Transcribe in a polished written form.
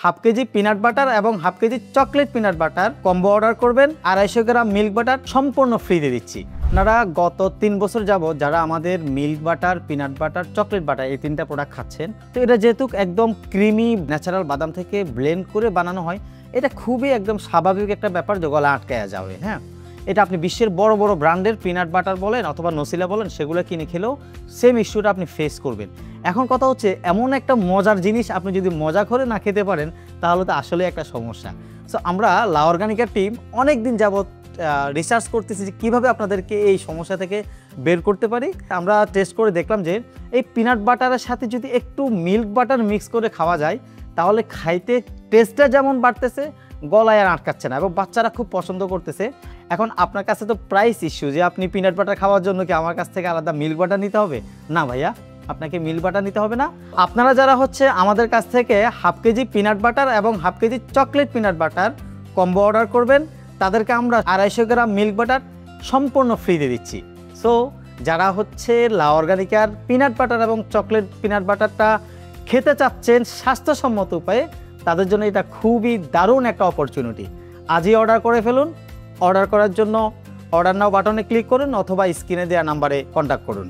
Half KG peanut butter এবং half KG chocolate peanut butter combo order করবেন। 250 গ্রাম milk butter সম্পূর্ণ free দিয়ে দিচ্ছি। আপনারা গত 3 বছর যাবত যারা আমাদের milk butter, peanut butter, chocolate butter এই 3টা প্রোডাক্ট খাচ্ছেন, তো এটা যেহেতু একদম ক্রিমি ন্যাচারাল বাদাম থেকে ব্লেন্ড করে বানানো হয়, এটা খুবই একদম স্বাভাবিক একটা ব্যাপার যে গলা আটকায়া যাবে। হ্যাঁ, এটা আপনি বিশ্বের বড় বড় ব্র্যান্ডের পিনাট বাটার বলেন অথবা নসিলা বলেন, সেগুলো কিনে খেলেও সেম ইস্যুটা আপনি ফেস করবেন। এখন কথা হচ্ছে, এমন একটা মজার জিনিস আপনি যদি মজা করে না খেতে পারেন তাহলে তো আসলে একটা সমস্যা। সো আমরা লা অর্গানিকার টিম অনেক দিন যাবত রিসার্চ করতেছি যে কীভাবে আপনাদেরকে এই সমস্যা থেকে বের করতে পারি। আমরা টেস্ট করে দেখলাম যে এই পিনাট বাটারের সাথে যদি একটু মিল্ক বাটার মিক্স করে খাওয়া যায় তাহলে খাইতে টেস্টটা যেমন বাড়তেছে, গলায় আর আটকাচ্ছে না এবং বাচ্চারা খুব পছন্দ করতেছে। এখন আপনার কাছে তো প্রাইস ইস্যু যে আপনি পিনাট বাটার খাওয়ার জন্য কি আমার কাছ থেকে আলাদা মিল্ক বাটার নিতে হবে? না ভাইয়া, আপনাকে মিল্ক বাটার নিতে হবে না। আপনারা যারা হচ্ছে আমাদের কাছ থেকে হাফ কেজি পিনাট বাটার এবং half KG chocolate peanut butter combo order করবেন, তাদেরকে আমরা 250 গ্রাম মিল্ক বাটার সম্পূর্ণ ফ্রি দিয়ে দিচ্ছি। সো যারা হচ্ছে লা অর্গানিকার পিনাট বাটার এবং চকলেট পিনাট বাটারটা খেতে চাচ্ছেন স্বাস্থ্যসম্মত উপায়ে, তাদের জন্য এটা খুবই দারুণ একটা অপরচুনিটি। আজই অর্ডার করে ফেলুন। অর্ডার করার জন্য অর্ডার নাও বাটনে ক্লিক করুন অথবা স্ক্রিনে দেওয়া নাম্বারে কন্ট্যাক্ট করুন।